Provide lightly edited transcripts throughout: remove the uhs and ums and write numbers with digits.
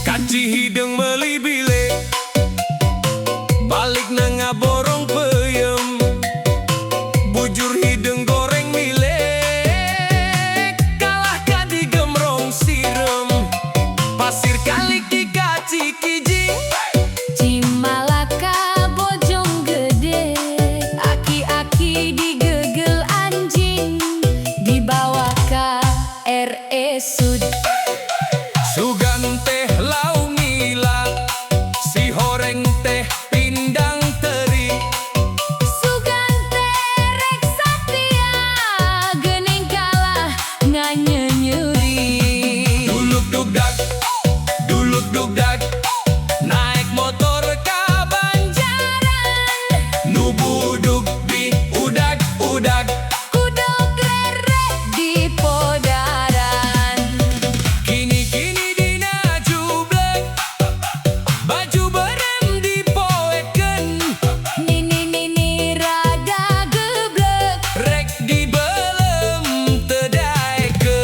Kaci hidung meli bile balik nanga borong peyem bujur hidung goreng mile kalahkan di gemrong sirem pasir kali ki kaci kijing Cimalaka bojong gede aki-aki digegel anjing dibawa ka RSUD sugan teh lau ngila si horeng teh pindang teri sugan terek satia gening kalah nganyenyeri duluk dugdag naik motor ka Banjaran nubuduk di udag kudok lerek di podaran kini dina jublek baju berem dipoeken nini rada geblek rek dibelem tedaeke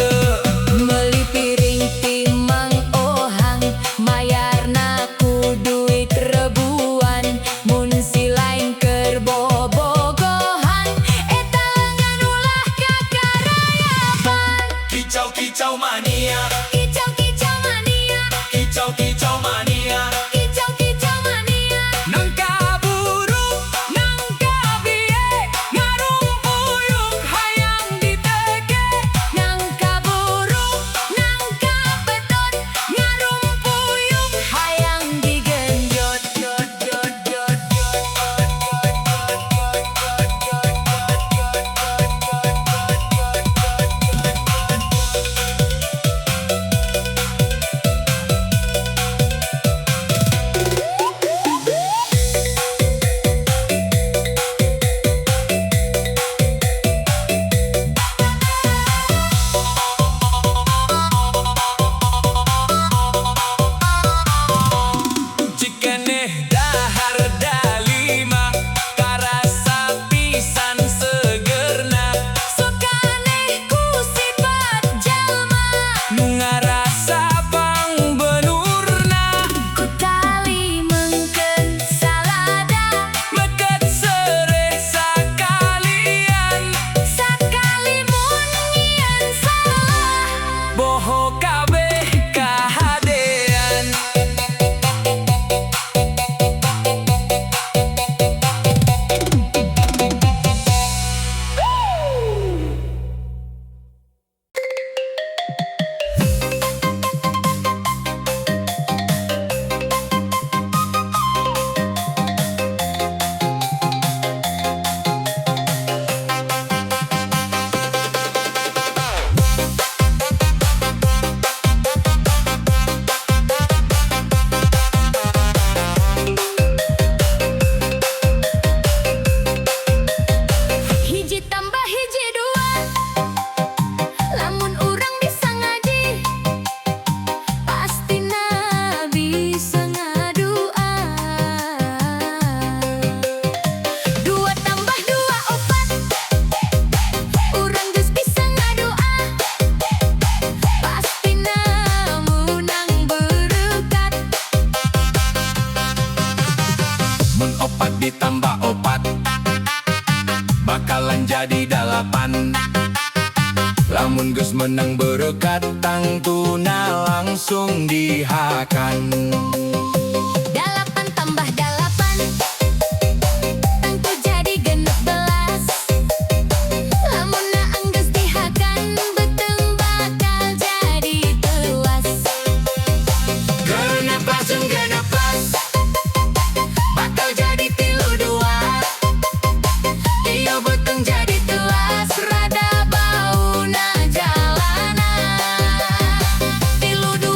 meuli piring timang ohang mayarna ku duit rebuan mun si lain keur bobogohan eta lengan ulah kakarayapan kicau mania kicau mania kicau mania kicau mania nangka buru nangka bie ngarumpuyuk hayang diteke nangka burung nangka betot ngarumpuyuk hayang digenjot cikeneh dahar dalima karasa pisan segerna sukaneh ku sifat jalma nu ngarasa pang benurna ku tali mengkeun salada meket sereh sakalian sakali mun nyieun salah boho kabeh kahadean hiji tambah hiji dua lamun urang bisa ngaji pastina bisa ngadua dua tambah dua opat urang geus bisa ngadua pastina munang berkat mun opat ditambah opat bakalan jadi dalapan lamun geus menang berkat tangtuna langsung dihakan dalapan tambah dalapan tangtu jadi 16 lamunna anggeus dihakan beuteung bakal jadi tewas genep langsung genep pas bakal jadi 32 ieu beuteung jadi tewas rada bauna jalanan 32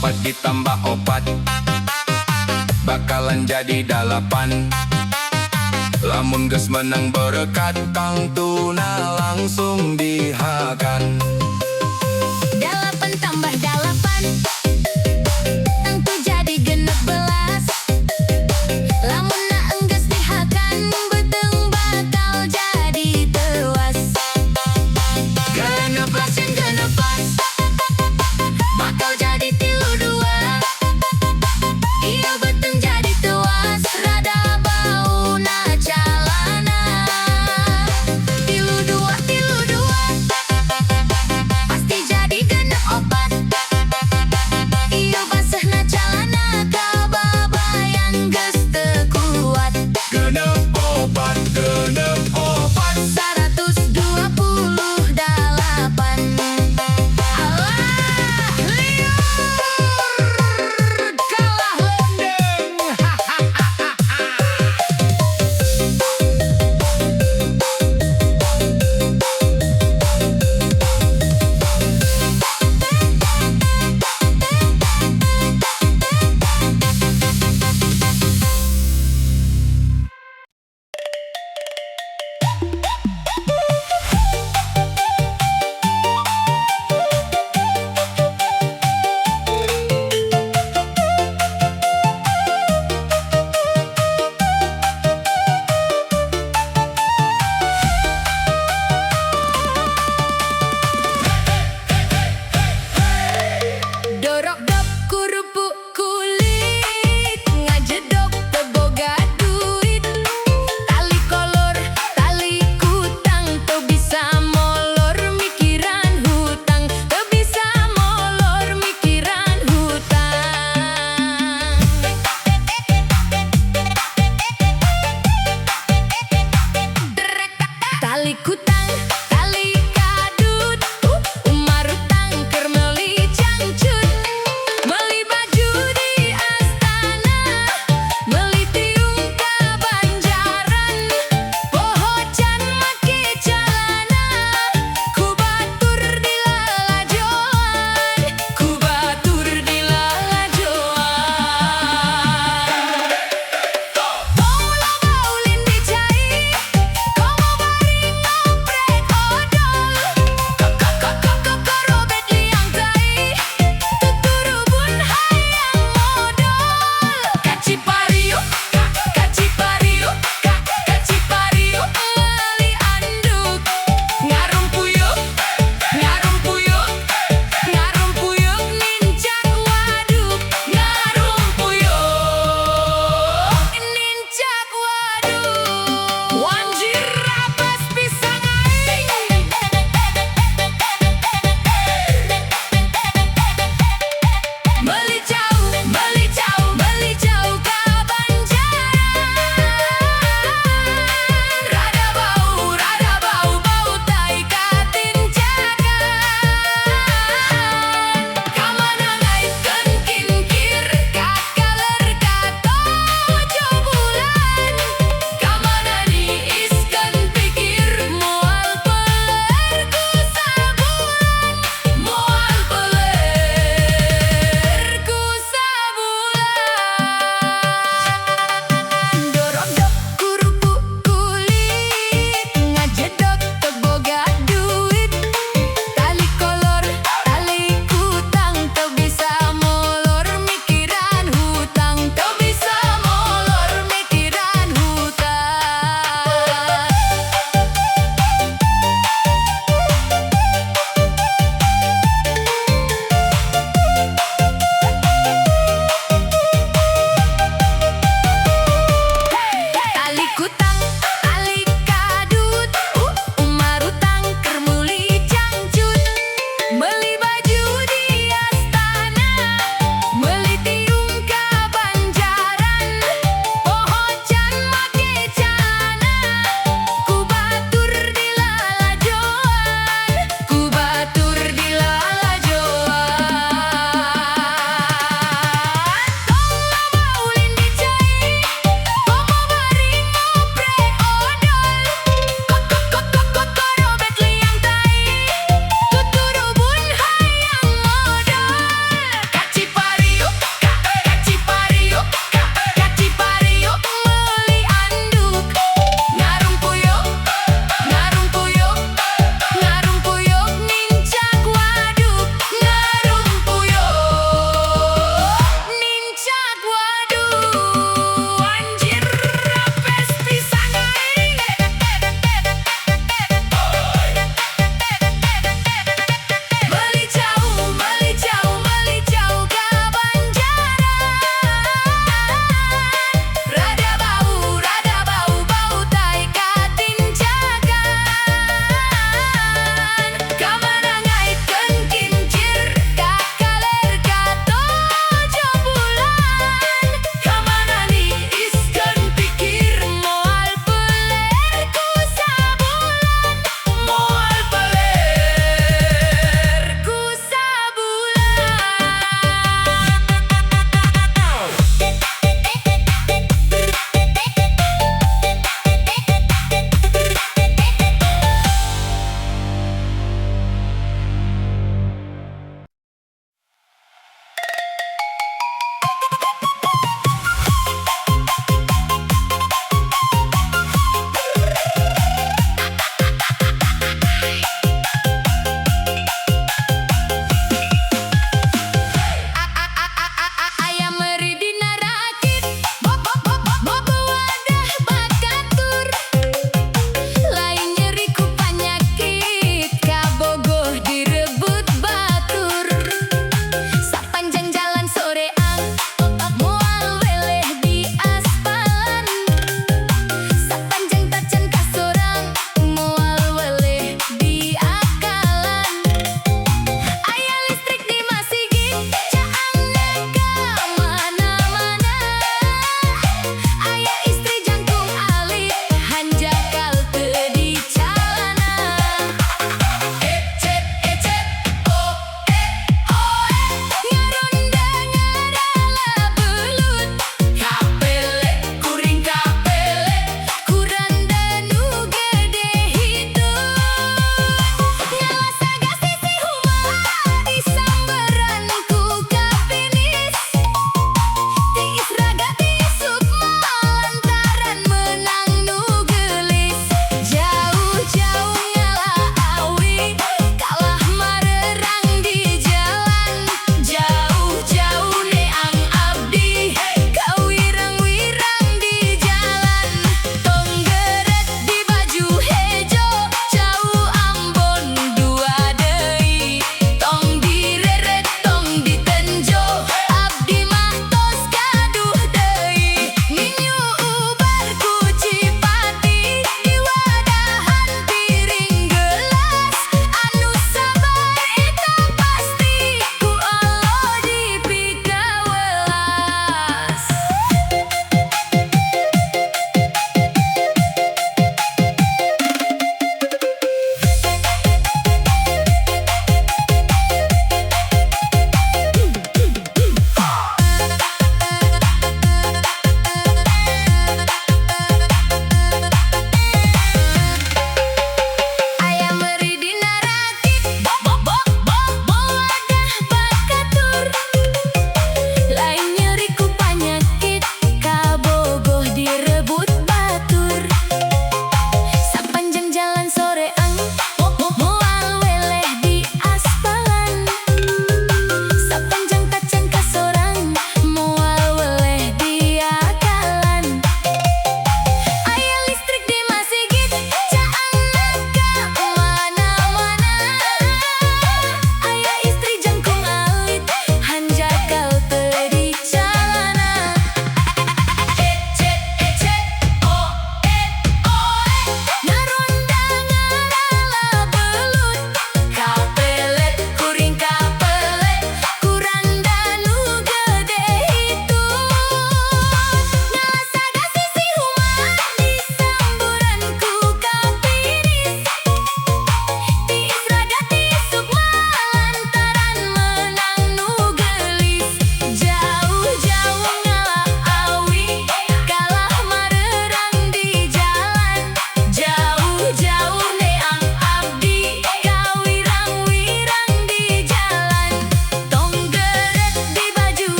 opat ditambah opat bakalan jadi 8. Lamun geus menang berkat Kang Tuna langsung dihakan. 8 tambah 8 tentu jadi 16. Lamun na enggeus dihakan beteng bakal jadi tewas. 16 jeung 16 bakal jadi 32. Ieu beteng jadi tewas rada bauna calana. 32 32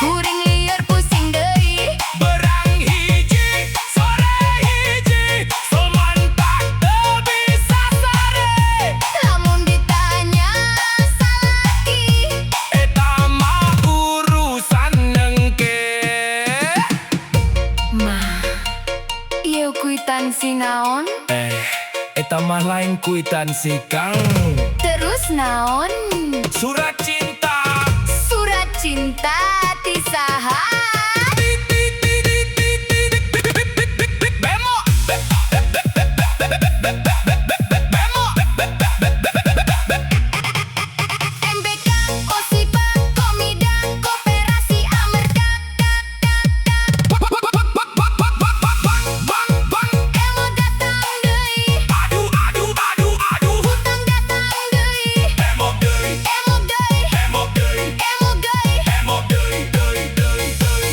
Kuring lieur pusing deui. Berang hiji, sore hiji, sementak teu bisa sare. Lamun ditanya salaki, Eta mah urusan nengke. mah ieu kuitansi naon? Eta mah lain kuitansi Kang. Terus naon? Surat cinta. Surat cinta ti saha? Bemo. MBK, Osipa, Komida, Koperasi Amerda, Emo datang deui, Aduh, aduh, aduh, aduh. hutang datang deui, Emok deui, emok deui, emok deui, emok deui. emok deui, deui, deui, deui.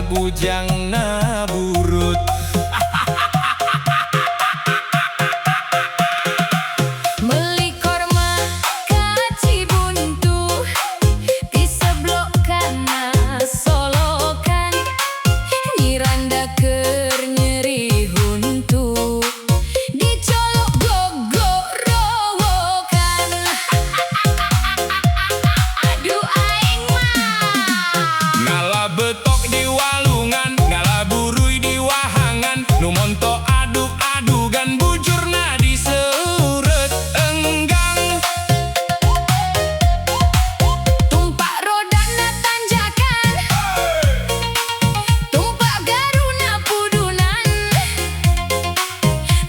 bujangna burut. Meli korma kaci buntu di seblok kana solokan nyiranda keur nyeri huntu dicolok gogorowokan. Aduh aing mah Ngala betok di walungan, ngala burui di wahangan, nu monto aduk-adugan bujurna diseureut enggang. tumpak rodana tanjakan, tumpak garuna pudunan,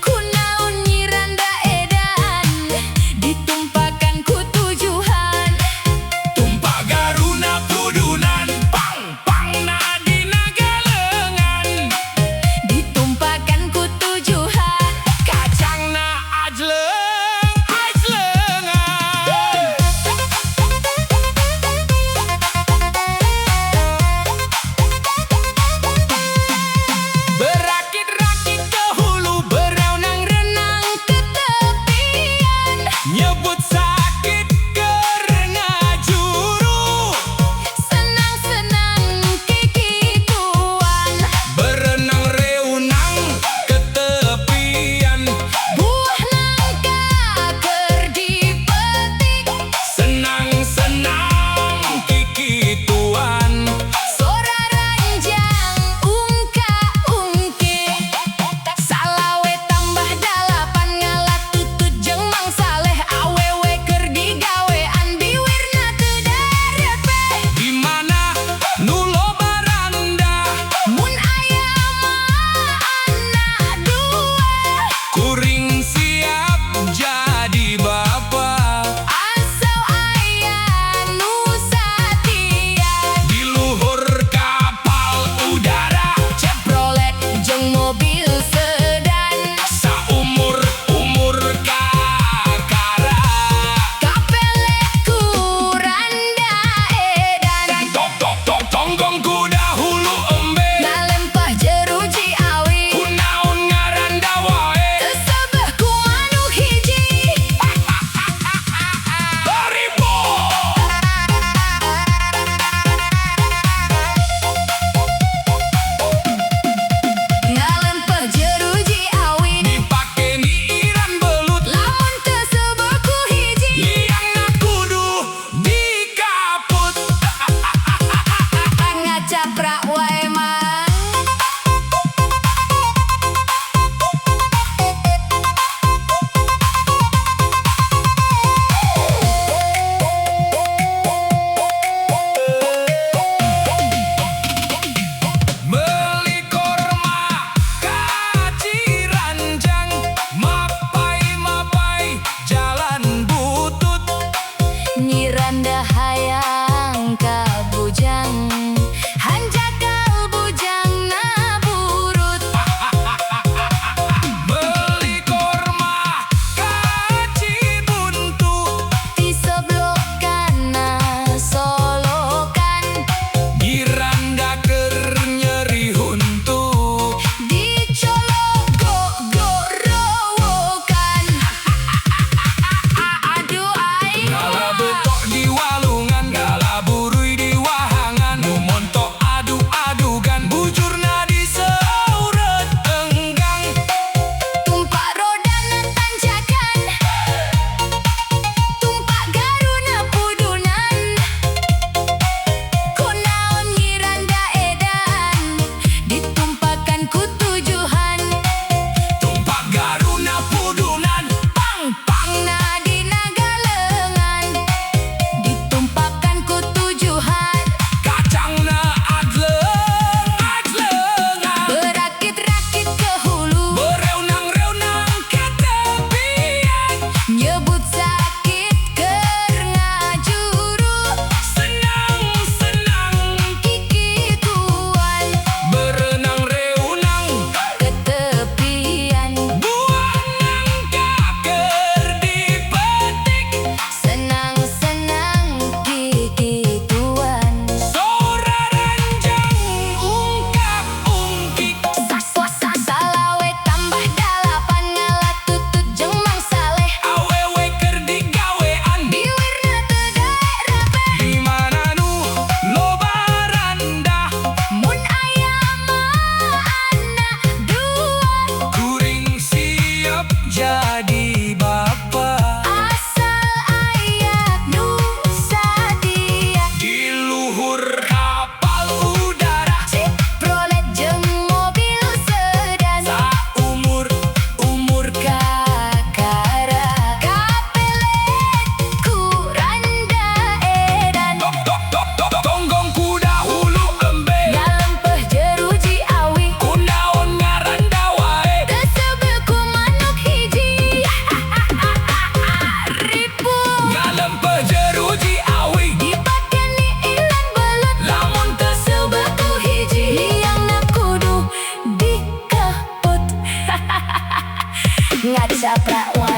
kunaon nyiranda edan ditumpakan ku tujuhan. Tumpak garuna pudunan, pang pang na dina galengan. Ditumpakan ku ngaca pra